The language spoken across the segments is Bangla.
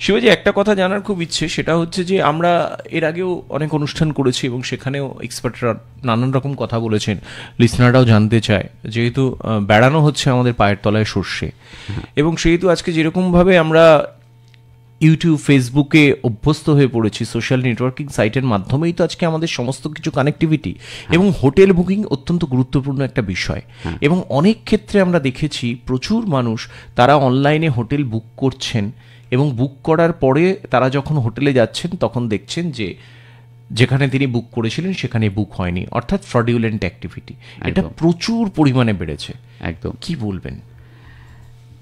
শিবাজি, একটা কথা জানার খুব ইচ্ছে, সেটা হচ্ছে যে আমরা এর আগেও অনেক অনুষ্ঠান করেছি এবং সেখানেও এক্সপার্টরা নানান রকম কথা বলেছেন, লিসনাররাও জানতে চায়, যেহেতু বেড়ানো হচ্ছে আমাদের পায়ের তলায় সর্ষে, এবং সেহেতু আজকে যেরকমভাবে আমরা ইউটিউব, ফেসবুকে অভ্যস্ত হয়ে পড়েছি, সোশ্যাল নেটওয়ার্কিং সাইটের মাধ্যমেই তো আজকে আমাদের সমস্ত কিছু কানেক্টিভিটি, এবং হোটেল বুকিং অত্যন্ত গুরুত্বপূর্ণ একটা বিষয়। এবং অনেক ক্ষেত্রে আমরা দেখেছি প্রচুর মানুষ তারা অনলাইনে হোটেল বুক করছেন, এবং বুক করার পরে তারা যখন হোটেলে যাচ্ছেন তখন দেখছেন যে যেখানে তিনি বুক করেছিলেন সেখানে বুক হয়নি, অর্থাৎ ফ্রডুলেন্ট অ্যাক্টিভিটি এটা প্রচুর পরিমাণে বেড়েছে। একদম। কি বলবেন?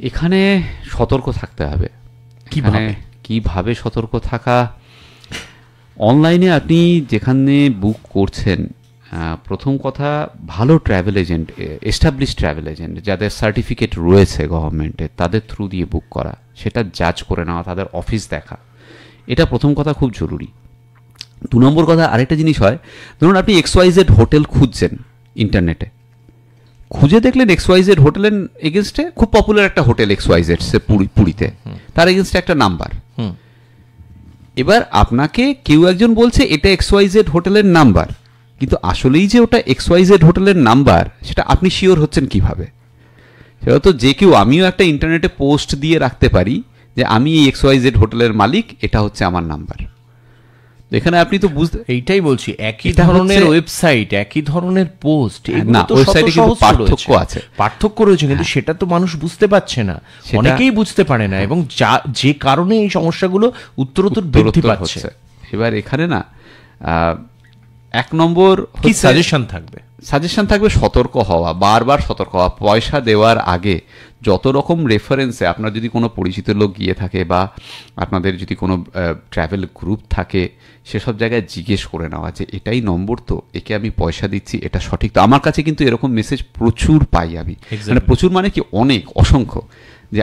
এখানে সতর্ক থাকতে হবে। কিভাবে সতর্ক থাকা? অনলাইনে আপনি যেখানে বুক করছেন, প্রথম কথা ভালো travel agent, establish travel agent যাদের সার্টিফিকেট রয়েছে গভর্নমেন্টের, তাদের থ্রু দিয়ে বুক করা, সেটা জাজ করে নেওয়া, তাদের অফিস দেখা, এটা প্রথম কথা খুব জরুরি। 2 নম্বর কথা, আরেকটা জিনিস হয়, ধরুন আপনি XYZ হোটেল খুঁজছেন ইন্টারনেটে, খুঁজে দেখলেন XYZ হোটেলের এগেনস্টে খুব পপুলার একটা হোটেল XYZ সে পুরীতে, তার এগেনস্টে একটা নাম্বার। এবার আপনাকে কেউ একজন বলছে এটা XYZ হোটেলের নাম্বার, কিন্তু আসলেই যে ওটা XYZ হোটেলের নাম্বার সেটা আপনি শিওর হচ্ছেন কিভাবে? সেটা তো যে কেউ, আমিও একটা ইন্টারনেটে পোস্ট দিয়ে রাখতে পারি যে আমি এই XYZ হোটেলের মালিক, এটা হচ্ছে আমার নাম্বার। এখানে আপনি তো বুঝতে, এইটাই বলছি, একই ধরনের ওয়েবসাইট, একই ধরনের পোস্ট, না ওয়েবসাইটে কিন্তু পার্থক্য আছে, পার্থক্য রয়েছে, কিন্তু সেটা তো মানুষ বুঝতে পারছে না, অনেকেই বুঝতে পারে না, এবং যে কারণে এই সমস্যাগুলো উত্তরোত্তর বৃদ্ধি পাচ্ছে। এবার এখানে না 1 নম্বর কি সাজেশন থাকবে? সাজেশন থাকবে সতর্ক হওয়া, বারবার সতর্ক হওয়া। পয়সা দেওয়ার আগে যত রকম রেফারেন্সে আপনার যদি কোনো পরিচিত লোক গিয়ে থাকে, বা আপনাদের যদি কোনো ট্রাভেল গ্রুপ থাকে, সেসব জায়গায় জিজ্ঞেস করে নেওয়া যে এটাই নম্বর তো, একে আমি পয়সা দিচ্ছি, এটা সঠিক তো? আমার কাছে কিন্তু এরকম মেসেজ প্রচুর পাই আমি, মানে প্রচুর মানে কি অনেক, অসংখ্য, যে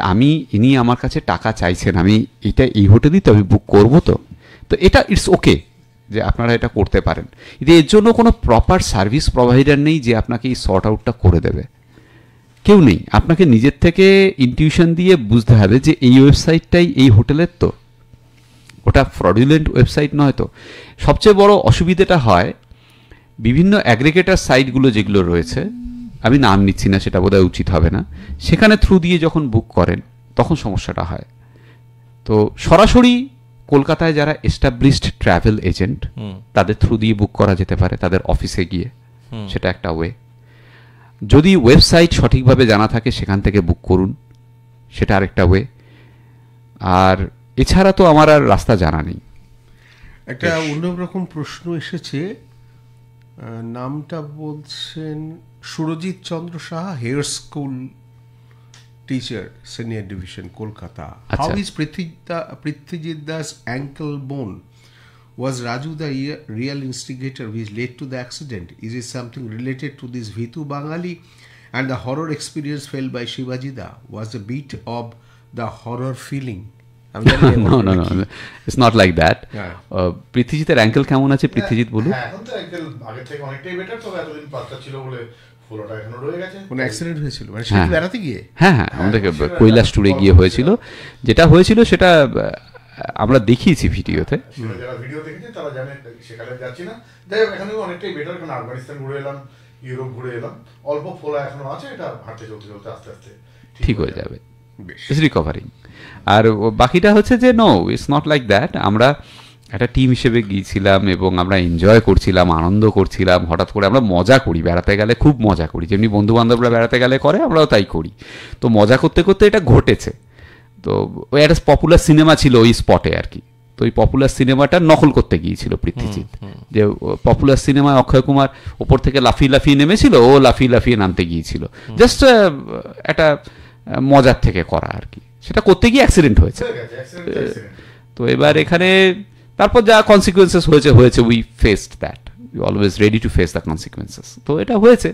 ইনি আমার কাছে টাকা চাইছেন, আমি এটা এই হোটেলই তো আমি বুক করবো, তো এটা ইটস ওকে যে আপনারা এটা করতে পারেন। কিন্তু এর জন্য কোনো প্রপার সার্ভিস প্রোভাইডার নেই যে আপনাকে এই সর্ট আউটটা করে দেবে, কেউ নেই। আপনাকে নিজের থেকে ইনটিউশন দিয়ে বুঝতে হবে যে এই ওয়েবসাইটটাই এই হোটেলের তো, ওটা ফ্রডুলেন্ট ওয়েবসাইট নয় তো। সবচেয়ে বড় অসুবিধাটা হয় বিভিন্ন অ্যাগ্রিগেটর সাইটগুলো যেগুলো রয়েছে, আমি নাম নিচ্ছি না, সেটা বোধহয় উচিত হবে না, সেখানে থ্রু দিয়ে যখন বুক করেন তখন সমস্যাটা হয়। তো সরাসরি কলকাতায় যারা এস্টাবলিশড ট্রাভেল এজেন্ট, তাদের থ্রু দিয়ে বুক করা যেতে পারে, তাদের অফিসে গিয়ে, সেটা একটা ওয়ে। যদি ওয়েবসাইট সঠিকভাবে জানা থাকে সেখান থেকে বুক করুন, সেটা আরেকটা ওয়ে। আর এছাড়া তো আমার আর রাস্তা জানা নেই। একটা অন্যরকম প্রশ্ন এসেছে, নামটা বলছেন Surajit Chandra Saha, Hare school teacher, senior division, Kolkata. How is Prithvijit Das ankle bone? Was Raju the real instigator which led to the accident? Is it something related to this Vitu Bangali and the horror experience felt by Shivaji Da? Was the beat of the horror feeling? No, it's not like that. পৃথ্বীজিতের অ্যাঙ্কেল কেমন আছে পৃথ্বীজিৎ বলুন। এখন তো অ্যাঙ্কেল আগে থেকে অনেকটাই বেটার, তবে এতদিন পাতলা ছিল বলে পুরোটা এখনো রয়ে গেছে। কোন অ্যাক্সিডেন্ট হয়েছিল মানে সেটা বেড়াতে গিয়ে? হ্যাঁ, আমাদের কৈলাস ট্যুরে গিয়ে হয়েছিল। যেটা হয়েছিল সেটা আমরা দেখিয়েছি ভিডিওতে, যারা ভিডিও দেখেছে তারা জানে, সেখানে যাচ্ছি না। যাই হোক, এখানে অনেকটাই বেটার, কারণ আফগানিস্তান ঘুরে এলাম, ইউরোপ ঘুরে এলাম, অল্প ফোলা এখনো আছে, এটা হাঁটতে চলতে চলতে আস্তে আস্তে ঠিক হয়ে যাবে, ইটস রিকভারিং। আর বাকিটা হচ্ছে যে no, it's not like that. আমরা একটা টিম হিসেবে গিয়েছিলাম এবং আমরা এনজয় করছিলাম, আনন্দ করছিলাম। হঠাৎ করে আমরা মজা করি, বেড়াতে গেলে খুব মজা করি, যেমনি বন্ধু বান্ধবরা বেড়াতে গেলে করে, আমরাও তাই করি। তো মজা করতে করতে এটা ঘটেছে। তো ওই একটা পপুলার সিনেমা ছিল ওই স্পটে আর কি, তো ওই পপুলার সিনেমাটা নকল করতে গিয়েছিল পৃথ্বীজিৎ। যে পপুলার সিনেমায় অক্ষয় কুমার ওপর থেকে লাফিয়ে লাফিয়ে নেমেছিল, ও লাফিয়ে লাফিয়ে নামতে গিয়েছিল, জাস্ট একটা মজার থেকে করা আর কি। সেটা করতে গিয়ে অ্যাক্সিডেন্ট হয়েছে। তো এবার এখানে তারপর যা কনসিকুয়েন্সেস হয়েছে, we faced that, we always ready to face the consequences. তো এটা হয়েছে,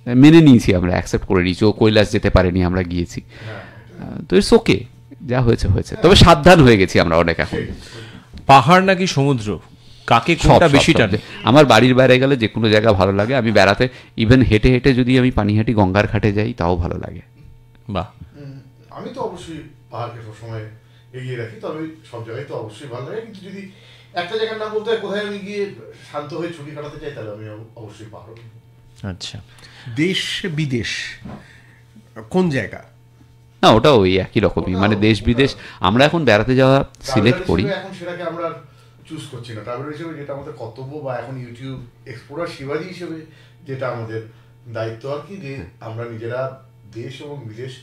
মেনে নিয়েছি আমরা, অ্যাকসেপ্ট করে নিয়েছি। ও কৈলাস যেতে পারেনি, আমরা গিয়েছি, তো ইটস ওকে, যা হয়েছে হয়েছে। তবে সাবধান হয়ে গেছি আমরা অনেক এখন। পাহাড় নাকি সমুদ্র, কাকে কোনটা বেশি টানে? আমার বাড়ির বাইরে গেলে যে কোনো জায়গা ভালো লাগে। আমি বেড়াতে ইভেন হেঁটে হেঁটে যদি আমি পানিহাটি গঙ্গার ঘাটে যাই তাও ভালো লাগে। বাহ, আমি তো অবশ্যই পাহাড়কে সবসময় এগিয়ে রাখি। তবে সব জায়গায় তো অবশ্যই ভালো লাগে, কিন্তু যদি একটা জায়গার নাম বলতে হয় কোথায় আমি গিয়ে শান্ত হয়ে ছুটি কাটাতে চাই, তাহলে আমি অবশ্যই পাহাড়। আচ্ছা, দেশ বিদেশ কোন জায়গা? না, ওটা ওই একই রকমই, মানে দেশ বিদেশ আমরা এখন বেড়াতে যাওয়া সিলেক্ট করি। এখন সেটাকে আমরা চুজ করছি না ট্রাভেলার হিসেবে, যেটা আমাদের কর্তব্য, বা এখন ইউটিউব এক্সপ্লোরার শিবাজি হিসেবে যেটা আমাদের দায়িত্ব আর কি, যে আমরা নিজেরা দেশ এবং বিদেশ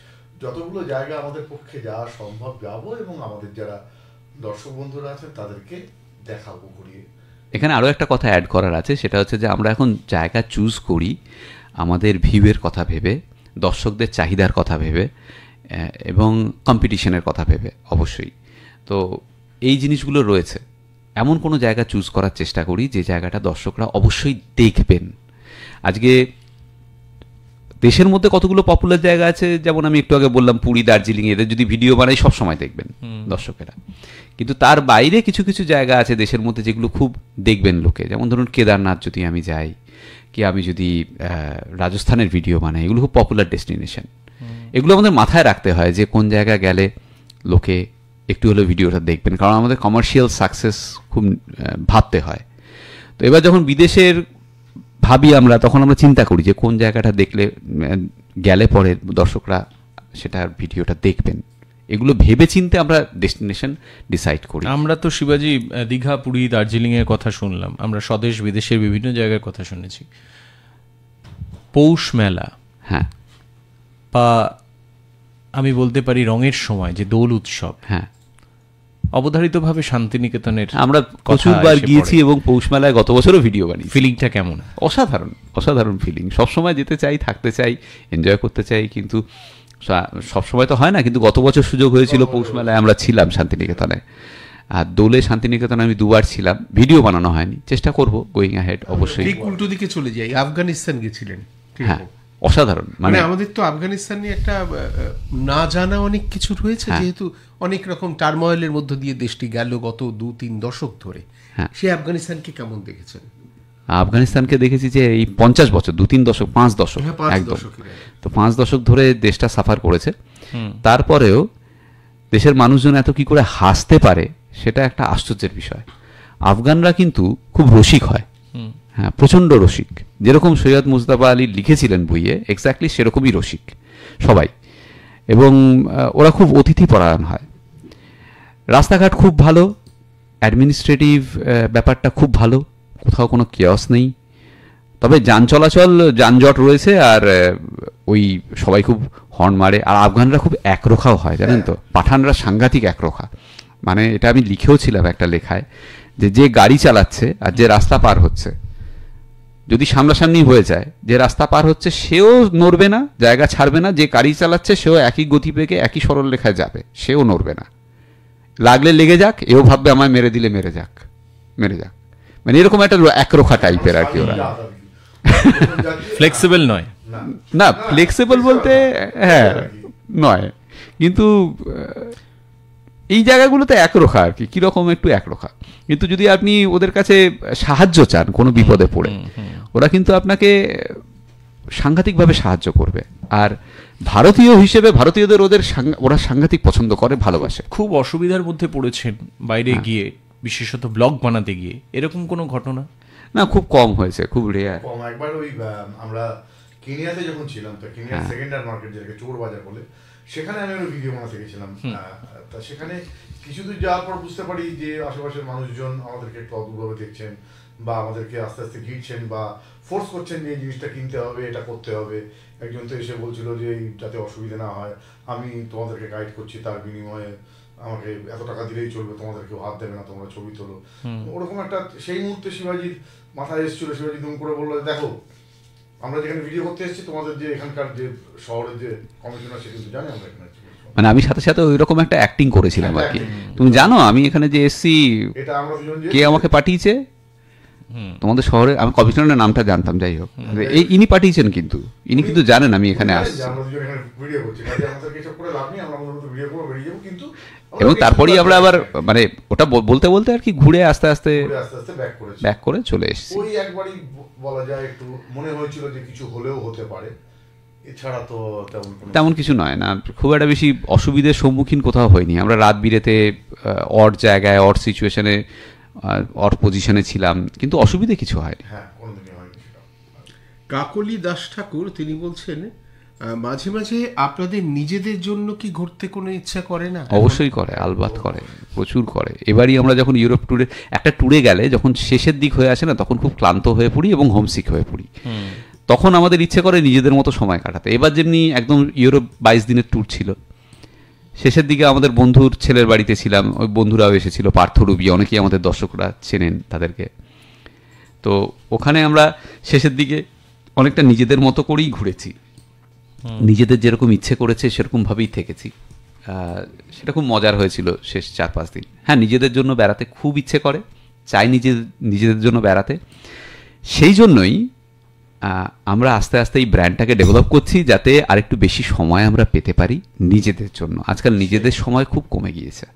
যতগুলো জায়গা আমাদের পক্ষে যাওয়া সম্ভব যাবো, এবং আমাদের যারা দর্শক বন্ধুরা আছেন তাদেরকে দেখাবো ঘুরিয়ে। এখানে আরও একটা কথা অ্যাড করার আছে, সেটা হচ্ছে যে আমরা এখন জায়গা চুজ করি আমাদের ভিউয়ের কথা ভেবে, দর্শকদের চাহিদার কথা ভেবে, এবং কম্পিটিশনের কথা ভেবে অবশ্যই। তো এই জিনিসগুলো রয়েছে, এমন কোনো জায়গা চুজ করার চেষ্টা করি যে জায়গাটা দর্শকরা অবশ্যই দেখবেন। আজকে দেশের মধ্যে কতগুলো পপুলার জায়গা আছে, যেমন আমি একটু আগে বললাম পুরী, দার্জিলিং, এদের যদি ভিডিও বানাই সব সময় দেখবেন দর্শকেরা। কিন্তু তার বাইরে কিছু কিছু জায়গা আছে দেশের মধ্যে যেগুলো খুব দেখবেন লোকে, যেমন ধরুন কেদারনাথ যদি আমি যাই, কি আমি যদি রাজস্থানের ভিডিও বানাই, এগুলো খুব পপুলার ডেস্টিনেশন। এগুলো আমাদের মাথায় রাখতে হয় যে কোন জায়গায় গেলে লোকে একটু হলেও ভিডিওটা দেখবেন, কারণ আমাদের কমার্শিয়াল সাকসেস খুব ভাবতে হয়। তো এবার যখন বিদেশের ভাবি আমরা, তখন আমরা চিন্তা করি যে কোন জায়গাটা দেখলে গেলে পরে দর্শকরা সেটার ভিডিওটা দেখবেন। এগুলো ভেবে চিন্তে আমরা ডেস্টিনেশন ডিসাইড করি। আমরা তো শিবাজি দীঘা, পুরী, দার্জিলিং এর কথা শুনলাম, আমরা স্বদেশ বিদেশের বিভিন্ন জায়গার কথা শুনেছি। পৌষ মেলা, হ্যাঁ, বা আমি বলতে পারি রঙের সময় যে দোল উৎসব, হ্যাঁ, অবধারিতভাবে শান্তিনিকেতনের আমরা প্রচুরবার গিয়েছি এবং পৌষ মেলায় গত বছরও ভিডিও বানিয়েছি। ফিলিংটা কেমন? অসাধারণ, অসাধারণ ফিলিং। সবসময় যেতে চাই, থাকতে চাই, এনজয় করতে চাই, কিন্তু সবসময় তো হয় না। কিন্তু গত বছর সুযোগ হয়েছিল, পৌষ মেলায় আমরা ছিলাম শান্তিনিকেতনে। আর দোলে শান্তিনিকেতনে আমি 2 বার ছিলাম, ভিডিও বানানো হয়নি, চেষ্টা করব গোয়িং অ্যাহেড অবশ্যই। ঠিক উল্টো দিকে চলে যাই, আফগানিস্তান গেছিলেন। হ্যাঁ, অসাধারণ। মানে আমাদের তো আফগানিস্তান নিয়ে একটা না জানা অনেক কিছু রয়েছে, যেহেতু অনেক রকম টার্ময়েলের মধ্য দিয়ে দেশটি গেল গত 2-3 দশক ধরে। সেই আফগানিস্তানকে কেমন দেখেছেন? আফগানিস্তানকে দেখেছি যে এই 50 বছর, 2-3 দশক, 5 দশক, একদম। তো 5 দশক ধরে দেশটা সাফার করেছে। তারপরেও দেশের মানুষজন এত কি করে হাসতে পারে, সেটা একটা আশ্চর্যের বিষয়। আফগানরা কিন্তু খুব রসিক হয়, হ্যাঁ, প্রচণ্ড রসিক। যেরকম সৈয়দ মুজতবা আলী লিখেছিলেন বইয়ে, এক্স্যাক্টলি সেরকমই রসিক সবাই। এবং ওরা খুব অতিথিপরায়ণ হয়। রাস্তাঘাট খুব ভালো, অ্যাডমিনিস্ট্রেটিভ ব্যাপারটা খুব ভালো, কোথাও কোনো কেয়স নেই। তবে যান চলাচল, যানজট রয়েছে, আর ওই সবাই খুব হর্ন মারে। আর আফগানরা খুব একরোখাও হয়, জানেন তো। পাঠানরা সাংঘাতিক একরোখা, মানে এটা আমি লিখেও ছিলাম একটা লেখায়, যে গাড়ি চালাচ্ছে আর যে রাস্তা পার হচ্ছে, যদি সামনাসামনি হয়ে যায়, যে রাস্তা পার হচ্ছে সেও নড়বে না, জায়গা ছাড়বে না, যে গাড়ি চালাচ্ছে সেও একই গতিবেগে একই সরল রেখায় যাবে, সেও নড়বে না। লাগলে লেগে যাক, এও ভাববে আমায় মেরে দিলে মেরে যাক, মেরে যাক। মানে এরকম একটা একরোখা টাইপের আর কি ওরা। ফ্লেক্সিবল নয়, না ফ্লেক্সিবল বলতে হ্যাঁ নয়, কিন্তু এই জায়গাগুলোতে একরোখা আর কি, কিরকম একটু একরোখা। কিন্তু যদি আপনি ওদের কাছে সাহায্য চান কোনো বিপদে পড়ে, ওরা কিন্তু আপনাকে সাংঘাতিকভাবে সাহায্য করবে। আর ভারতীয় হিসেবে ভারতীয়দের ওরা সাংঘাতিক পছন্দ করে, ভালোবাসে। খুব অসুবিধার মধ্যে পড়েছেন বাইরে গিয়ে, বিশেষত ব্লগ বানাতে গিয়ে, এরকম কোনো ঘটনা? না, খুব কম হয়েছে, খুব রেয়ার। একবার ওই আমরা কেনিয়াতে যখন ছিলাম, তো কেনিয়ার সেকেন্ডারি মার্কেট, যেটাকে চোর বাজার বলে, সেখানে আমি একটা ভিডিও বানাতে গেছিলাম। তা সেখানে কিছু দূর যাওয়ার পর বুঝতে পারি যে আশেপাশের মানুষজন আমাদেরকে একটু অদ্ভুতভাবে দেখছেন, বা আমাদেরকে আস্তে আস্তে ঘিরছেন, বা ফোর্স করছেন যে এই জিনিসটা কিনতে হবে, এটা করতে হবে। একজন তো এসে বলছিল যে যাতে অসুবিধা না হয়, আমি তোমাদেরকে গাইড করছি, তার বিনিময়ে আমাকে এত টাকা দিলেই চলবে, তোমাদের কেউ হাত দেবে না, তোমরা ছবি তোলো। ওরকম একটা, সেই মুহূর্তে শিবাজির মাথায় এসেছিল। শিবাজি দুম করে বললো, দেখো আমরা যেখানে ভিডিও করতে এসেছি, তোমাদের যে এখানকার যে শহরের যে কমিশনার, সে কিন্তু জানে আমরা এখানে। মানে আমি সাথে সাথে ওই রকম একটা অ্যাক্টিং করেছিলাম আর কি। তুমি জানো আমি এখানে যে এসছি, কে আমাকে পাঠিয়েছে তোমাদের শহরে? আমি কমিশনারের নামটা জানতাম, যাই হোক, এই ইনি পাঠিয়েছেন, কিন্তু ইনি কিন্তু জানেন আমি এখানে আসছি। এবং তারপরেই আমরা আবার মানে ওটা বলতে বলতে আর কি ঘুরে আস্তে আস্তে ব্যাক করে চলে এসেছি। ওই একবারই বলা যায় একটু মনে হয়েছিল যে কিছু হলেও হতে পারে, এছাড়া তো তেমন কিছু নয় না, খুব একটা বেশি অসুবিধার সম্মুখীন কোথাও হয়নি। আমরা রাত বিরেতে অড জায়গায় অড সিচুয়েশনে অড পজিশনে ছিলাম, কিন্তু অসুবিধে কিছু হয়নি। হ্যাঁ, কোনোদিনই হয়নি সেটা। কাকলি দাস ঠাকুর তিনি বলছেন মাঝে মাঝে আপনাদের নিজেদের জন্য কি ঘুরতে কোনো ইচ্ছা করে না? অবশ্যই করে, আলবাত করে, প্রচুর করে। এবারই আমরা যখন ইউরোপ ট্যুরে, একটা ট্যুরে গেলে যখন শেষের দিক হয়ে আসে না, তখন খুব ক্লান্ত হয়ে পড়ি এবং হোমসিক হয়ে পড়ি। তখন আমাদের ইচ্ছে করে নিজেদের মতো সময় কাটাতে। এবার যেমনি একদম ইউরোপ 22 দিনের ট্যুর ছিল, শেষের দিকে আমাদের বন্ধুর ছেলের বাড়িতে ছিলাম, ওই বন্ধুরাও এসেছিল, পার্থ রুবি, অনেকেই আমাদের দর্শকরা চেনেন তাদেরকে। তো ওখানে আমরা শেষের দিকে অনেকটা নিজেদের মতো করেই ঘুরেছি, নিজেদের যেরকম ইচ্ছে করেছে সেরকমভাবেই থেকেছি। সেটা খুব মজার হয়েছিল শেষ 4-5 দিন। হ্যাঁ, নিজেদের জন্য বেড়াতে খুব ইচ্ছে করে, চাই নিজেদের জন্য বেড়াতে। সেই জন্যই আমরা আস্তে আস্তে এই ব্র্যান্ডটাকে ডেভেলপ করছি, যাতে আরেকটু বেশি সময় আমরা পেতে পারি নিজেদের জন্য। আজকাল নিজেদের সময় খুব কমে গিয়েছে।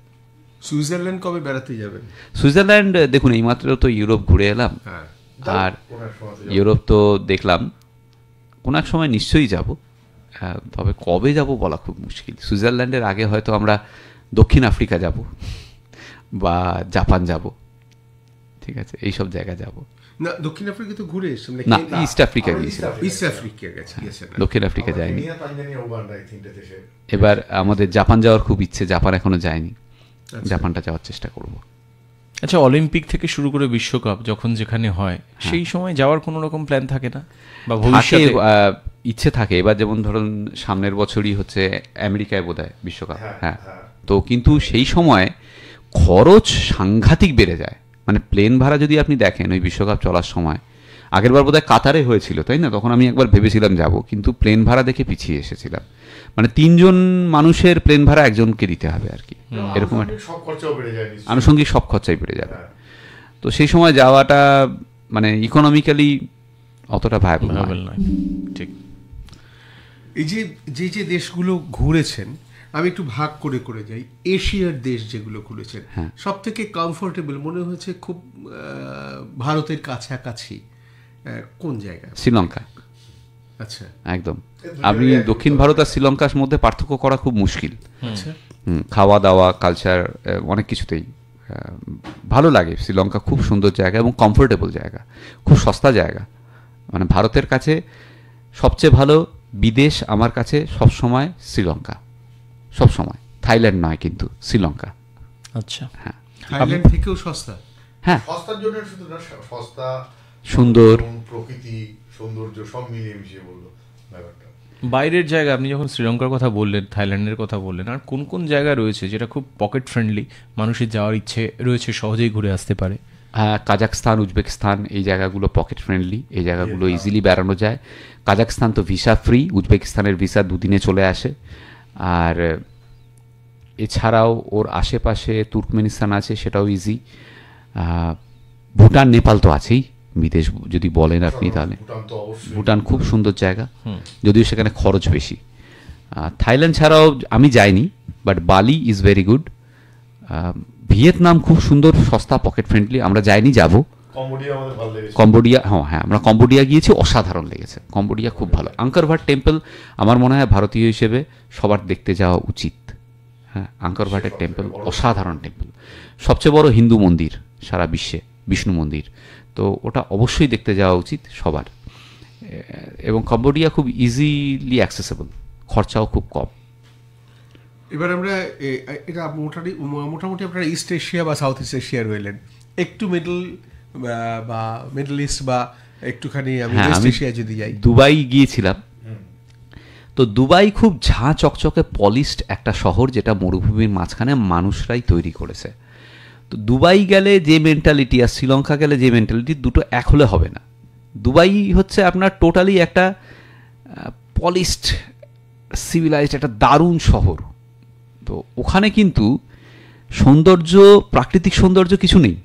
সুইজারল্যান্ড কবে বেড়াতে যাবেন? সুইজারল্যান্ড দেখুন, এইমাত্র তো ইউরোপ ঘুরে এলাম, আর ইউরোপ তো দেখলাম, কোনো এক সময় নিশ্চয়ই যাব। তবে কবে যাব বলা খুব মুশকিল। সুইজারল্যান্ডের আগে হয়তো আমরা দক্ষিণ আফ্রিকা যাব বা জাপান যাব, ঠিক আছে, এইসব জায়গা যাব। না, দক্ষিণ আফ্রিকা তো ঘুরে এসেছেন না, ইস্ট আফ্রিকা গিয়েছিলাম। ইস্ট আফ্রিকা গেছেন, দক্ষিণ আফ্রিকা যায়নি। কেনিয়া, তানজানিয়া, উগান্ডা, এই তিনটে দেশে। এবার আমাদের জাপান যাওয়ার খুব ইচ্ছে, জাপান এখনো যায়নি, জাপানটা যাওয়ার চেষ্টা করব। আচ্ছা, অলিম্পিক থেকে শুরু করে বিশ্বকাপ যখন যেখানে হয়, সেই সময় যাওয়ার কোনো রকম প্ল্যান থাকে না বা ভবিষ্যতে? ইচ্ছে থাকে। এবার যেমন ধরুন সামনের বছরই হচ্ছে আমেরিকায় বোধহয় বিশ্বকাপ, হ্যাঁ। তো কিন্তু সেই সময় খরচ সাংঘাতিক বেড়ে যায়। মানে প্লেন ভাড়া যদি আপনি দেখেন ওই বিশ্বকাপ চলার সময়, আগেরবার বোধহয় কাতারে হয়েছিল, তাই না? তখন আমি একবার ভেবেছিলাম যাব, কিন্তু প্লেন ভাড়া দেখে পিছিয়ে এসেছিলাম। মানে 3 জন মানুষের প্লেন ভাড়া একজনকে দিতে হবে আর কি, এরকম একটা সব খরচাও বেড়ে যায়, আনুষঙ্গিক সব খরচাই বেড়ে যাবে। তো সেই সময় যাওয়াটা মানে ইকোনমিক্যালি অতটা ভায়াবল নয়। ঠিক। এই যে দেশগুলো ঘুরেছেন, আমি একটু ভাগ করে করে যাই। এশিয়ার দেশ যেগুলো ঘুরেছেন, সব থেকে কমফোর্টেবল মনে হয়েছে খুব ভারতের কাছাকাছি কোন জায়গা? শ্রীলঙ্কা। আচ্ছা, একদম। আপনি দক্ষিণ ভারত আর শ্রীলঙ্কার মধ্যে পার্থক্য করা খুব মুশকিল। আচ্ছা, খাওয়া দাওয়া, কালচার, অনেক কিছুতেই ভালো লাগে। শ্রীলঙ্কা খুব সুন্দর জায়গা এবং কমফোর্টেবল জায়গা, খুব সস্তা জায়গা। মানে ভারতের কাছে সবচেয়ে ভালো বিদেশ আমার কাছে সবসময় শ্রীলঙ্কা, সবসময়। থাইল্যান্ড নয়, কিন্তু শ্রীলঙ্কা। আচ্ছা, হ্যাঁ, থাইল্যান্ড থেকেও সস্তা। হ্যাঁ, সস্তার জন্য শুধু না, সস্তা, সুন্দর, প্রকৃতি সৌন্দর্য সব মিলিয়ে মিশিয়ে বললো ব্যাপারটা। বাইরের জায়গা আপনি যখন শ্রীলঙ্কার কথা বললেন, থাইল্যান্ডের কথা বললেন, আর কোন কোন জায়গা রয়েছে যেটা খুব পকেট ফ্রেন্ডলি, মানুষের যাওয়ার ইচ্ছে রয়েছে, সহজেই ঘুরে আসতে পারে? হ্যাঁ, কাজাকস্তান, উজবেকিস্তান, এই জায়গাগুলো পকেট ফ্রেন্ডলি, এই জায়গাগুলো ইজিলি বেড়ানো যায়। কাজাকস্তান তো ভিসা ফ্রি, উজবেকিস্তানের ভিসা 2 দিনে চলে আসে। আর এছাড়াও ওর আশেপাশে তুর্কমেনিস্তান আছে, সেটাও ইজি। ভুটান, নেপাল তো আছেই, বিদেশ যদি বলেন আপনি তাহলে। ভুটান খুব সুন্দর জায়গা, যদিও সেখানে খরচ বেশি। থাইল্যান্ড ছাড়াও আমি যাইনি, বাট বালি ইজ ভেরি গুড। ভিয়েতনাম খুব সুন্দর, সস্তা, পকেট ফ্রেন্ডলি। আমরা যাইনি, যাব। কম্বোডিয়া, হ্যাঁ, আমরা কম্বোডিয়া গিয়েছি, অসাধারণ লেগেছে। কম্বোডিয়া খুব ভালো। আঙ্কর ভাট টেম্পল আমার মনে হয় ভারতীয় হিসেবে সবার দেখতে যাওয়া উচিত। হ্যাঁ, আঙ্কর ভাটের টেম্পল অসাধারণ টেম্পল, সবচেয়ে বড় হিন্দু মন্দির সারা বিশ্বে, বিষ্ণু মন্দির। তো ওটা অবশ্যই দেখতে যাওয়া উচিত সবার। এবং কম্বোডিয়া খুব ইজিলি অ্যাক্সেসেবল, খরচাও খুব কম। এবার আমরা এটা মোটামুটি আপনারা ইস্ট এশিয়া বা সাউথ ইস্ট এশিয়া রইলেন, একটু মিডল ইস্ট বা একটুখানি আমি ওয়েস্ট এশিয়া যদি যাই। দুবাই গিয়েছিলাম। তো দুবাই খুব ঝাঁ চকচকে পলিশড একটা শহর, যেটা মরুভূমির মাঝখানে মানুষরাই তৈরি করেছে। তো দুবাই গেলে যে মেন্টালিটি আর শ্রীলঙ্কা গেলে যে মেন্টালিটি, দুটো এক হলে হবে না। দুবাই হচ্ছে আপনার টোটালি একটা পলিশড, সিভিলাইজড একটা দারুণ শহর। তো ওখানে কিন্তু সৌন্দর্য, প্রাকৃতিক সৌন্দর্য কিছু নেই।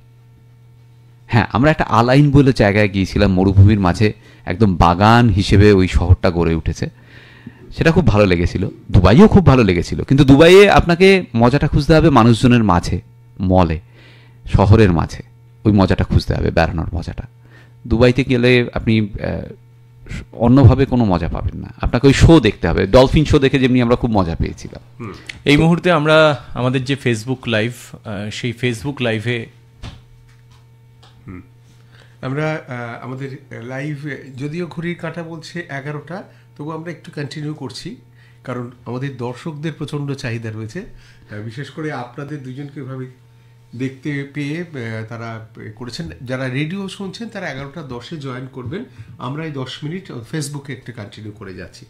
হ্যাঁ, আমরা একটা আলাইন বলে জায়গায় গিয়েছিলাম, মরুভূমির মাঝে একদম বাগান হিসেবে ওই শহরটা গড়ে উঠেছে, সেটা খুব ভালো লেগেছিল। দুবাইও খুব ভালো লেগেছিল, কিন্তু দুবাইয়ে আপনাকে মজাটা খুঁজতে হবে মানুষজনের মাঝে, মলে, শহরের মাঝে। ওই মজাটা খুঁজতে হবে, বেড়ানোর মজাটা। দুবাইতে গেলে আপনি অন্যভাবে কোনো মজা পাবেন না, আপনাকে ওই শো দেখতে হবে। ডলফিন শো দেখে যেমনি আমরা খুব মজা পেয়েছিলাম। এই মুহূর্তে আমরা আমাদের যে ফেসবুক লাইভ, সেই ফেসবুক লাইভে আমরা আমাদের লাইভ, যদিও ঘড়ির কাঁটা বলছে 11টা, তবু আমরা একটু কন্টিনিউ করছি, কারণ আমাদের দর্শকদের প্রচণ্ড চাহিদা রয়েছে। বিশেষ করে আপনাদের দুজনকে এভাবে দেখতে পেয়ে তারা করেছেন। যারা রেডিও শুনছেন তারা 11:10 জয়েন করবেন। আমরা এই 10 মিনিট ফেসবুকে একটু কন্টিনিউ করে যাচ্ছি।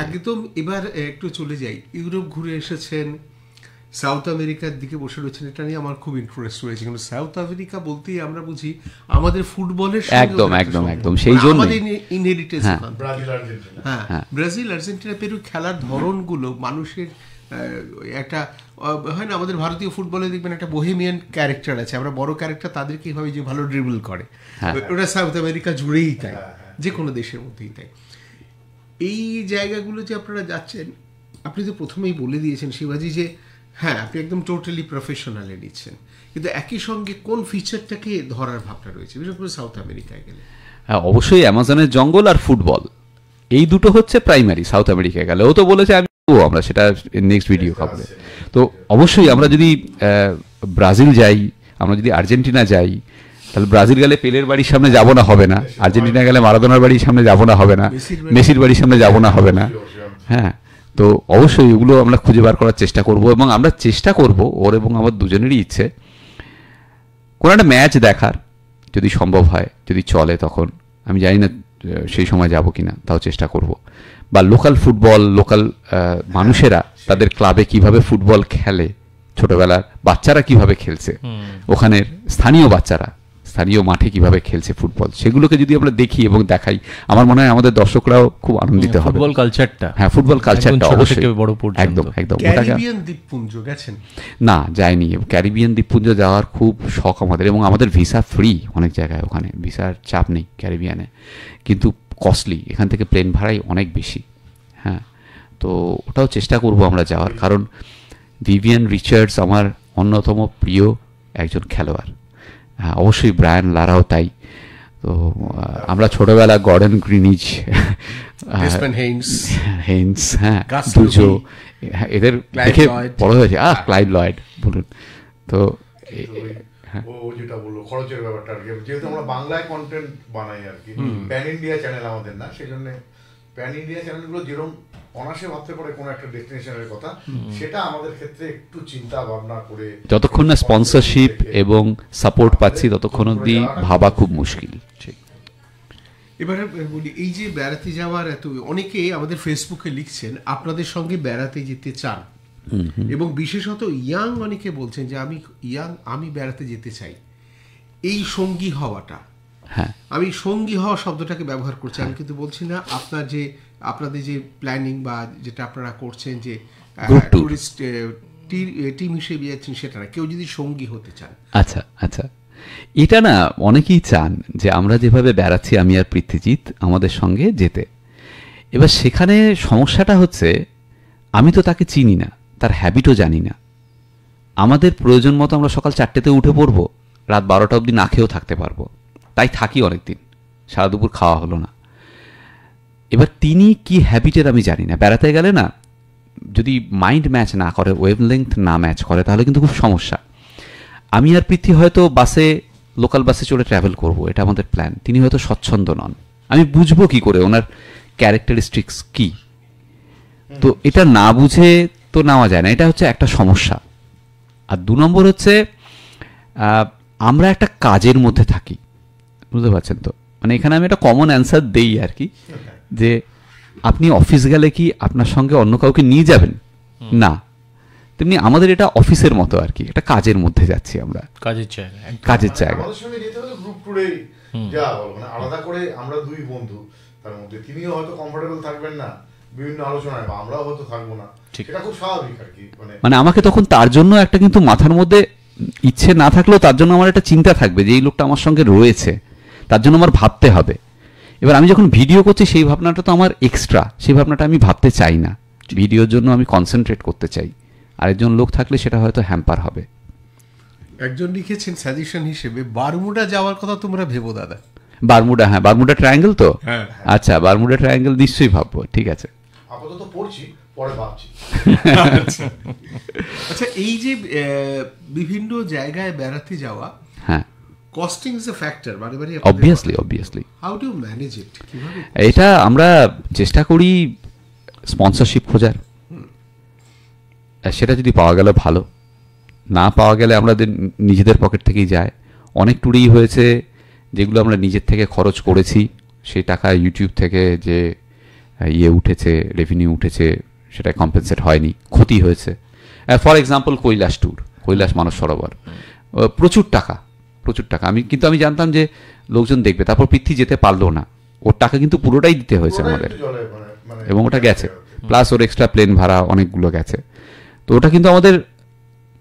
একদম এবার একটু চলে যাই। ইউরোপ ঘুরে এসেছেন, সাউথ আমেরিকার দিকে বসে রয়েছেন, এটা নিয়ে আমার খুব ইন্টারেস্ট রয়েছে। কিন্তু সাউথ আমেরিকা বলতেই আমরা বুঝি আমাদের ফুটবলের একদম একদম একদম সেই জন্য আমাদের ইনহেরিটেন্স। ব্রাজিল আর্জেন্টিনা, হ্যাঁ, ব্রাজিল আর্জেন্টিনা পেরু খেলার ধরনগুলো মানুষের একটা হয় না, আমাদের ভারতীয় ফুটবলে দেখবেন একটা বোহেমিয়ান ক্যারেক্টার আছে, আমরা বড় ক্যারেক্টার তাদেরকেই ভাবি যে ভালো ড্রিবল করে, ওটা সাউথ আমেরিকা জুড়েই তাই, যে কোনো দেশের মধ্যেই তাই। এই জায়গাগুলো যে আপনারা যাচ্ছেন, আপনি তো প্রথমেই বলে দিয়েছেন শিবাজি যে হ্যাঁ আপনি একদম টোটালি প্রফেশনালে নিচ্ছেন, কিন্তু একই সঙ্গে কোন ফিচারটাকে ধরার ভাবটা রয়েছে বিশেষ করে সাউথ আমেরিকায় গেলে? হ্যাঁ, অবশ্যই অ্যামাজনের জঙ্গল আর ফুটবল, এই দুটো হচ্ছে প্রাইমারি। সাউথ আমেরিকায় গেলে ও তো বলেছে আমরা সেটা নেক্সট ভিডিও খবরে। তো অবশ্যই আমরা যদি ব্রাজিল যাই, আমরা যদি আর্জেন্টিনা যাই, তাহলে ব্রাজিল গেলে পেলের বাড়ির সামনে যাব না হবে না, আর্জেন্টিনা গেলে মারাদোনার বাড়ির সামনে যাব না হবে না, মেসির বাড়ির সামনে যাব না হবে না। হ্যাঁ, তো অবশ্যই এগুলো আমরা খুঁজে বার করার চেষ্টা করব, এবং আমরা চেষ্টা করব, ওর এবং আমার দুজনেরই ইচ্ছে, কোনো একটা ম্যাচ দেখার যদি সম্ভব হয়, যদি চলে, তখন আমি জানি না সেই সময় যাব কিনা, তাও চেষ্টা করব। বা লোকাল ফুটবল, লোকাল মানুষেরা তাদের ক্লাবে কিভাবে ফুটবল খেলে, ছোটবেলার বাচ্চারা কিভাবে খেলছে, ওখানের স্থানীয় বাচ্চারা স্থানীয় মাঠে কিভাবে খেলছে ফুটবল, সেগুলোকে যদি আমরা দেখি এবং দেখাই, আমার মনে হয় আমাদের দর্শকরাও খুব আনন্দিত হবে। ফুটবল কালচারটা, হ্যাঁ, ফুটবল কালচারটা অবশ্যই বড় পর্যন্ত একদম একদম। ক্যারিবিয়ান দ্বীপপুঞ্জ গেছেন? না, যাইনি। ক্যারিবিয়ান দ্বীপপুঞ্জ যাওয়ার খুব শখ আমাদের, এবং আমাদের ভিসা ফ্রি অনেক জায়গায়, ওখানে ভিসার চাপ নেই ক্যারিবিয়ানে, কিন্তু কস্টলি, এখান থেকে প্লেন ভাড়াই অনেক বেশি। হ্যাঁ, তো ওটাও চেষ্টা করব আমরা যাওয়ার, কারণ ভিভিয়ান রিচার্ডস আমার অন্যতম প্রিয় একজন খেলোয়াড়। হ্যাঁ, অবশ্যই ব্রায়ান লারাও তাই। তো আমরা ছোটবেলা গর্ডন গ্রিনিজ, হেইন্স, হ্যাঁ, দুজো, এদের দেখে বড় হয়েছে। ক্লাইভ লয়েড বলুন। তো ও যেটা বললো খরচের ব্যাপারটা আর কি, যেহেতু আমরা বাংলায় কন্টেন্ট বানাই আর কি, প্যান ইন্ডিয়া চ্যানেল আমাদের না, সেই জন্য প্যান ইন্ডিয়া চ্যানেলগুলো যেরকম অনাসে ভাবতে পারে কোনো একটা ডেস্টিনেশনের কথা, সেটা আমাদের ক্ষেত্রে একটু চিন্তা ভাবনা করে, যতক্ষণ না স্পন্সরশিপ এবং সাপোর্ট পাচ্ছি ততক্ষণ অব্দি ভাবা খুব মুশকিল। ঠিক। এবারে বলি, এই যে বেড়াতে যাওয়ার এত, অনেকেই আমাদের ফেসবুকে লিখছেন আপনাদের সঙ্গে বেড়াতে যেতে চান, এবং বিশেষত ইয়াং অনেকে বলছেন যে আমি বেড়াতে যেতে চাই। এই সঙ্গী হওয়াটা, হ্যাঁ, আমি সঙ্গী হওয়া শব্দটাকে ব্যবহার করছি, আমি কিন্তু বলছি না আপনাদের যে প্ল্যানিং বা যেটা আপনারা করছেন যে টুরিস্ট টিম হিসেবে যাচ্ছেন, সেটা না, কেউ যদি সঙ্গী হতে চান। আচ্ছা আচ্ছা, এটা না অনেকেই চান যে আমরা যেভাবে বেড়াচ্ছি আমি আর পৃথ্বীজিৎ আমাদের সঙ্গে যেতে। এবার সেখানে সমস্যাটা হচ্ছে, আমি তো তাকে চিনি না, তার হ্যাবিটও জানি না। আমাদের প্রয়োজন মতো আমরা সকাল 4টেতে উঠে পড়বো, রাত 12টা অবধি না খেয়েও থাকতে পারবো, তাই থাকি অনেকদিন, সারা দুপুর খাওয়া হলো না। এবার তিনি কি হ্যাবিটের আমি জানি না। বেড়াতে গেলে না, যদি মাইন্ড ম্যাচ না করে, ওয়েভলেংথ না ম্যাচ করে, তাহলে কিন্তু খুব সমস্যা। আমি আর পৃথ্বী হয়তো লোকাল বাসে চলে ট্রাভেল করব, এটা আমাদের প্ল্যান। তিনি হয়তো স্বচ্ছন্দ নন, আমি বুঝবো কি করে ওনার ক্যারেক্টারিস্টিক্স কি? তো এটা না বুঝে তো নেওয়া যায় না, এটা হচ্ছে একটা সমস্যা। আর 2 নম্বর হচ্ছে, আমরা একটা কাজের মধ্যে থাকি, বুঝতে পারছেন তো? মানে এখানে আমি একটা কমন অ্যান্সার দেই আর কি, যে আপনি অফিস গেলে কি আপনার সঙ্গে অন্য কাউকে নিয়ে যাবেন? না, তেমনি আমাদের এটা অফিসের মতো আর কি, একটা কাজের মধ্যে যাচ্ছি আমরা, কাজের জায়গা। আমাদের সঙ্গে যেতে হলে গ্রুপ ট্যুরে যাওয়া হলো, মানে আলাদা করে আমরা 2 বন্ধু, তার মধ্যে তিনিও হয়তো কমফোর্টেবল থাকবেন না বিভিন্ন আলোচনায়, বা আমরাও হয়তো থাকবো না, এটা খুব স্বাভাবিক আর কি। মানে আমাকে তখন তার জন্য একটা, কিন্তু মাথার মধ্যে ইচ্ছে না থাকলেও তার জন্য আমার একটা চিন্তা থাকবে যে এই লোকটা আমার সঙ্গে রয়েছে, তার জন্য আমার ভাবতে হবে। এবার আমি যখন ভিডিও করছি, সেই ভাবনাটা তো আমার এক্সট্রা, সেই ভাবনাটা আমি ভাবতে চাই না। ভিডিওর জন্য আমি কনসেন্ট্রেট করতে চাই, আরেকজন লোক থাকলে সেটা হয়তো হ্যাম্পার হবে। একজন লিখেছেন সাজেশন হিসেবে, বারমুডা যাওয়ার কথা তোমরা ভেবো দাদা। বারমুডা, হ্যাঁ বারমুডা ট্রায়াঙ্গেল তো, হ্যাঁ। আচ্ছা বারমুডা ট্রায়াঙ্গেল নিশ্চয়ই ভাববো, ঠিক আছে। আপাতত পড়ছি, পরে ভাবছি। আচ্ছা, এই যে বিভিন্ন জায়গায় বেড়াতে যাওয়া, হ্যাঁ কস্টিং ইজ এ ফ্যাক্টর, মানে obviously how do you manage it, কিভাবে? এটা আমরা চেষ্টা করি স্পন্সরশিপ খোঁজার, সেটা যদি পাওয়া গেলে ভালো, না পাওয়া গেলে আমাদের নিজেদের পকেট থেকেই যায়। অনেক ট্যুরেই হয়েছে যেগুলো আমরা নিজের থেকে খরচ করেছি, সেই টাকা ইউটিউব থেকে যে উঠেছে, রেভিনিউ উঠেছে, সেটা কম্পেনসেট হয়নি, ক্ষতি হয়েছে। ফর এক্সাম্পল কৈলাস মানস সরোবর, প্রচুর টাকা। আমি জানতাম যে লোকজন দেখবে, তারপর পৃথ্বী যেতে পারলো না, ওর টাকা কিন্তু পুরোটাই দিতে হয়েছে আমাদের, এবং ওটা গেছে, প্লাস ওর এক্সট্রা প্লেন ভাড়া অনেকগুলো গেছে। তো ওটা কিন্তু আমাদের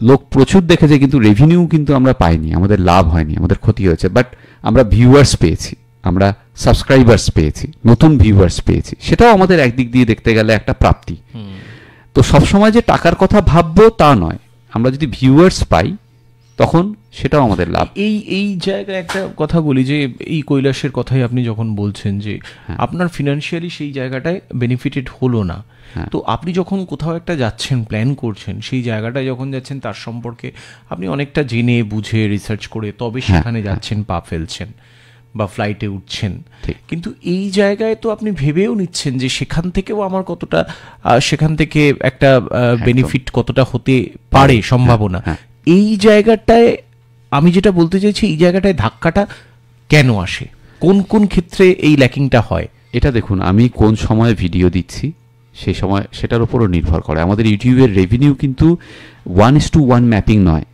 লোক প্রচুর দেখেছে, কিন্তু রেভিনিউ কিন্তু আমরা পাইনি, আমাদের লাভ হয়নি, আমাদের ক্ষতি হয়েছে। বাট আমরা ভিউয়ার্স পেয়েছি, আমরা সাবস্ক্রাইবার্স পেয়েছি, নতুন ভিউয়ার্স পেয়েছি, সেটাও আমাদের একদিক দিয়ে দেখতে গেলে একটা প্রাপ্তি। তো সবসময় যে টাকার কথা ভাববো তা নয়, আমরা যদি ভিউয়ার্স পাই তখন সেটাও আমাদের লাভ। এই জায়গায় একটা কথা বলি যে এই কৈলাসের কথাই আপনি যখন বলছেন যে আপনার ফিনান্সিয়ালি সেই জায়গাটায় বেনিফিটেড হলো না, তো আপনি যখন কোথাও একটা যাচ্ছেন, প্ল্যান করছেন, সেই জায়গাটায় যখন যাচ্ছেন তার সম্পর্কে আপনি অনেকটা জেনে বুঝে রিসার্চ করে তবে সেখানে যাচ্ছেন, পা ফেলছেন বা ফ্লাইটে উঠছেন। কিন্তু এই জায়গায় তো আপনি ভেবেও নিচ্ছেন যে সেখান থেকেও আমার কতটা, সেখান থেকে একটা বেনিফিট কতটা হতে পারে, সম্ভাবনা। এই জায়গাটায় আমি যেটা বলতে চাইছি, এই জায়গাটায় ধাক্কাটা কেন আসে, কোন কোন ক্ষেত্রে এই ল্যাকিংটা হয়? এটা দেখুন, আমি কোন সময় ভিডিও দিচ্ছি সেই সময় সেটার উপরও নির্ভর করে। আমাদের ইউটিউবের রেভিনিউ কিন্তু 1:1 ম্যাপিং নয়,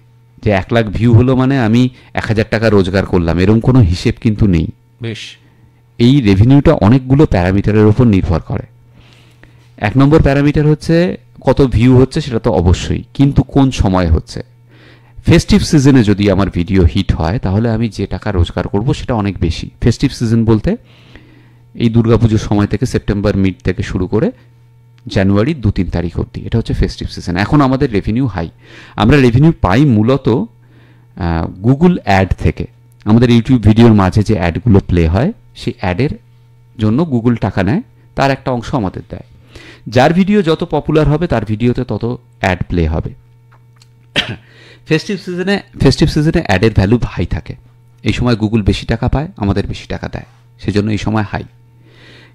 যে 1 লাখ ভিউ হলো মানে আমি 1000 টাকা রোজগার করলাম, এরকম কোনো হিসেব কিন্তু নেই। বেশ, এই রেভিনিউটা অনেকগুলো প্যারামিটারের উপর নির্ভর করে। 1 নম্বর প্যারামিটার হচ্ছে কত ভিউ হচ্ছে, সেটা তো অবশ্যই, কিন্তু কোন সময় হচ্ছে। ফেস্টিভ সিজনে যদি আমার ভিডিও হিট হয় তাহলে আমি যে টাকা রোজগার করব সেটা অনেক বেশি। ফেস্টিভ সিজন বলতে এই দুর্গাপুজোর সময় থেকে সেপ্টেম্বর মিড থেকে শুরু করে জানুয়ারি 2-3 তারিখ অবধি, এটা হচ্ছে ফেস্টিভ সিজন। এখন আমাদের রেভিনিউ হাই, আমরা রেভিনিউ পাই মূলত গুগল অ্যাড থেকে। আমাদের ইউটিউব ভিডিওর মাঝে যে অ্যাডগুলো প্লে হয়, সেই অ্যাডের জন্য গুগল টাকা নেয়, তার একটা অংশ আমাদের দেয়। যার ভিডিও যত পপুলার হবে তার ভিডিওতে তত অ্যাড প্লে হবে। ফেস্টিভ সিজনে অ্যাডের ভ্যালু হাই থাকে, এই সময় গুগল বেশি টাকা পায়, আমাদের বেশি টাকা দেয়, সেজন্য এই সময় হাই।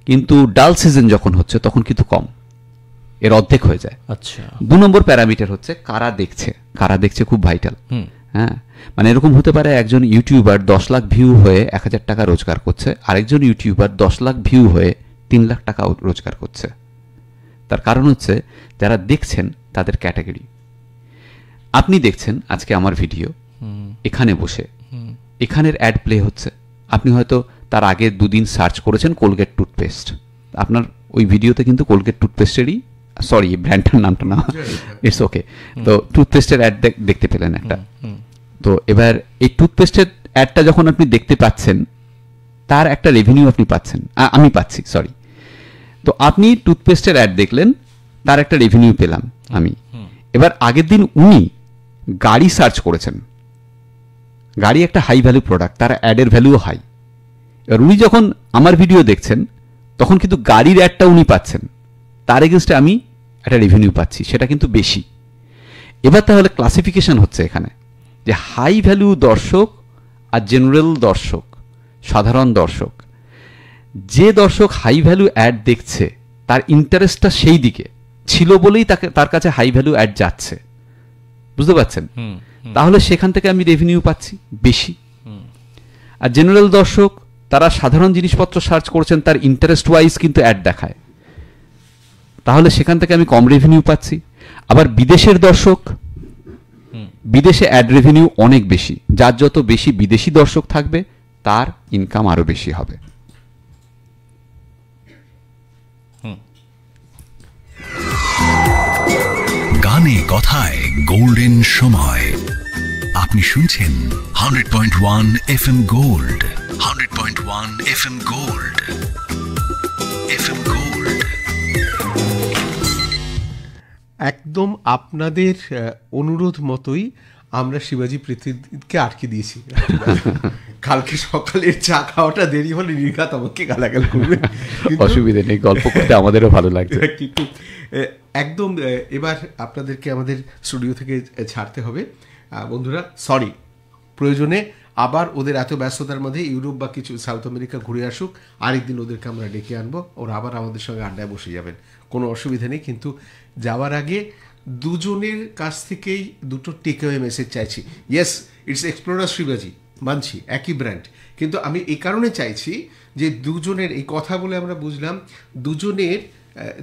কিন্তু ডাল সিজন যখন হচ্ছে তখন কিন্তু কম, এর অর্ধেক হয়ে যায়। আচ্ছা, 2 নম্বর প্যারামিটার হচ্ছে কারা দেখছে, খুব ভাইটাল। হ্যাঁ, মানে এরকম হতে পারে একজন ইউটিউবার 10 লাখ ভিউ হয়ে 1000 টাকা রোজগার করছে, আরেকজন ইউটিউবার 10 লাখ ভিউ হয়ে 3 লাখ টাকা রোজগার করছে। তার কারণ হচ্ছে যারা দেখছেন তাদের ক্যাটাগরি। আপনি দেখছেন আজকে আমার ভিডিও, এখানে বসে এখানের অ্যাড প্লে হচ্ছে, আপনি হয়তো তার আগে 2 দিন সার্চ করেছেন কোলগেট টুথপেস্ট, আপনার ওই ভিডিওতে কিন্তু কোলগেট টুথপেস্টেরই, সরি ব্র্যান্ডটার নামটা না, ইটস ওকে, তো টুথপেস্টের অ্যাড দেখতে পেলেন একটা। তো এবার এই টুথপেস্টের অ্যাডটা যখন আপনি দেখতে পাচ্ছেন, তার একটা রেভিনিউ আপনি পাচ্ছেন, আমি পাচ্ছি, সরি। তো আপনি টুথপেস্টের অ্যাড দেখলেন, তার একটা রেভিনিউ পেলাম আমি। এবার আগের দিন উনি গাড়ি সার্চ করেছেন, গাড়ি একটা হাই ভ্যালু প্রোডাক্ট, তার অ্যাডের ভ্যালুও হাই। এবার উনি যখন আমার ভিডিও দেখছেন তখন কিন্তু গাড়ির অ্যাডটা উনি পাচ্ছেন, তার এগেনস্টে আমি একটা রেভিনিউ পাচ্ছি, সেটা কিন্তু বেশি। এবার তাহলে ক্লাসিফিকেশন হচ্ছে এখানে যে হাই ভ্যালু দর্শক আর জেনারেল দর্শক, সাধারণ দর্শক। যে দর্শক হাই ভ্যালু অ্যাড দেখছে তার ইন্টারেস্টটা সেই দিকে ছিল বলেই তার কাছে হাই ভ্যালু অ্যাড যাচ্ছে, বুঝতে পারছেন? তাহলে সেখান থেকে আমি রেভিনিউ পাচ্ছি বেশি। আর জেনারেল দর্শক, তারা সাধারণ জিনিসপত্র সার্চ করছেন, তার ইন্টারেস্ট ওয়াইজ কিন্তু অ্যাড দেখায়, তাহলে সেখান থেকে আমি কম রেভিনিউ পাচ্ছি। আবার বিদেশের দর্শক, বিদেশে অ্যাড রেভিনিউ অনেক বেশি, যার যত বেশি বিদেশি দর্শক থাকবে তার ইনকাম আরো বেশি হবে। গানে কথায় গোল্ডেন সময়। আপনি শুনছেন 100.1 FM gold, 100.1 FM gold, FM gold. একদম আপনাদের অনুরোধ মতোই আমরা শিবাজি পৃথ্বীকে আটকে দিয়েছি, কালকে সকালের চা খাওয়াটা দেরি হলে নির্ঘাত আমাকে গালাগাল করবে, অসুবিধে নেই, গল্প করতে আমাদেরও ভালো লাগছে। কিন্তু একদম এবার আপনাদেরকে আমাদের স্টুডিও থেকে ছাড়তে হবে বন্ধুরা, সরি। প্রয়োজনে আবার ওদের এত ব্যস্ততার মধ্যে ইউরোপ বা কিছু সাউথ আমেরিকা ঘুরে আসুক, আরেকদিন ওদেরকে আমরা ডেকে আনবো, ওরা আবার আমাদের সঙ্গে আড্ডায় বসে যাবেন, কোনো অসুবিধা নেই। কিন্তু যাওয়ার আগে দুজনের কাছ থেকেই দুটো টেকঅ্যাওয়ে মেসেজ চাইছি। ইয়েস, ইটস এক্সপ্লোরার শিবাজি, মানছি একই ব্র্যান্ড, কিন্তু আমি এই কারণে চাইছি যে দুজনের এই কথা বলে আমরা বুঝলাম দুজনের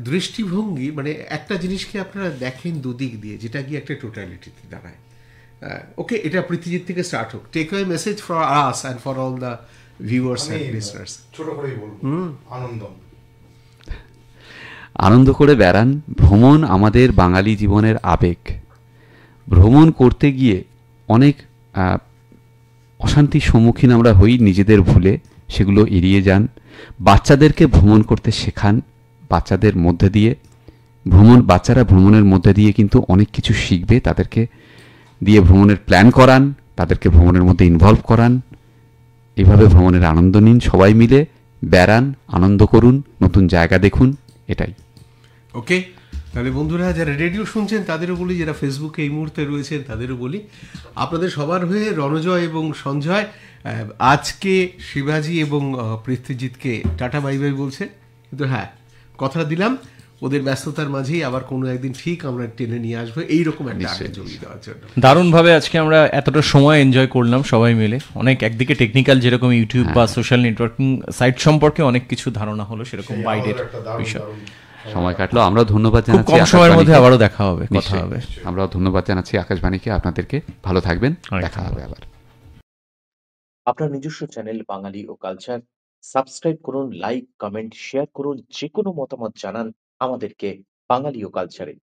দৃষ্টিভঙ্গি, মানে একটা জিনিসকে আপনারা দেখেন দুদিক দিয়ে, যেটা কি একটা টোটালিটিতে দাঁড়ায়। ওকে, এটা পৃথিবীর থেকে স্টার্ট হোক। Take away message for us and for all the viewers আমি অ্যান্ড লিসনার্স। ছোট করেই বলবো, আনন্দ। আনন্দ করে বেড়ান। ভ্রমণ আমাদের বাঙালি জীবনের আবেগ। ভ্রমণ করতে গিয়ে অনেক অশান্তির সম্মুখীন আমরা হই নিজেদের ভুলে, সেগুলো এড়িয়ে যান। বাচ্চাদেরকে ভ্রমণ করতে শেখান, বাচ্চাদের মধ্যে দিয়ে বাচ্চারা ভ্রমণের মধ্যে দিয়ে কিন্তু অনেক কিছু শিখবে। তাদেরকে দিয়ে ভ্রমণের প্ল্যান করান, তাদেরকে ভ্রমণের মধ্যে ইনভলভ করান। এইভাবে ভ্রমণের আনন্দ নিন, সবাই মিলে বেড়ান, আনন্দ করুন, নতুন জায়গা দেখুন, এটাই। ওকে, তাহলে বন্ধুরা যারা রেডিও শুনছেন তাদেরও বলি, যারা ফেসবুকে এই মুহূর্তে রয়েছেন তাদেরও বলি, আপনাদের সবার হয়ে রণজয় এবং সঞ্জয় আজকে শিবাজি এবং পৃথ্বীজিৎকে টাটা বাই বাই বলছে। কিন্তু হ্যাঁ, কথা দিলাম ওদের ব্যস্ততার মাঝেই আবার কোনো একদিন ঠিক আমরা টেনে নিয়ে আসবো এইরকম একটা আগে জমিয়ে দেওয়ার জন্য। দারুণভাবে আজকে আমরা এতটা সময় এনজয় করলাম সবাই মিলে। অনেক একদিকে টেকনিক্যাল, যেরকম ইউটিউব বা সোশ্যাল নেটওয়ার্কিং সাইট সম্পর্কে অনেক কিছু ধারণা হলো, সেরকম বাইরের বিষয় সময় কাটলো। আমরাও ধন্যবাদ খুব জানাচ্ছি কম সময়ের মধ্যে, আকাশবাণীকে। আবারও দেখা হবে, কথা নিশ্চয়ই। হবে। আমরাও ধন্যবাদ জানাচ্ছি আকাশবাণীকে। আপনাদেরকে ভালো থাকবেন, অনেক দেখা হবে আবার। আপনার নিজস্ব চ্যানেল বাঙালি ও কালচার সাবস্ক্রাইব করুন, লাইক, কমেন্ট, শেয়ার করুন, যে কোনো মতামত জানান আমাদেরকে বাঙালি ও কালচারে।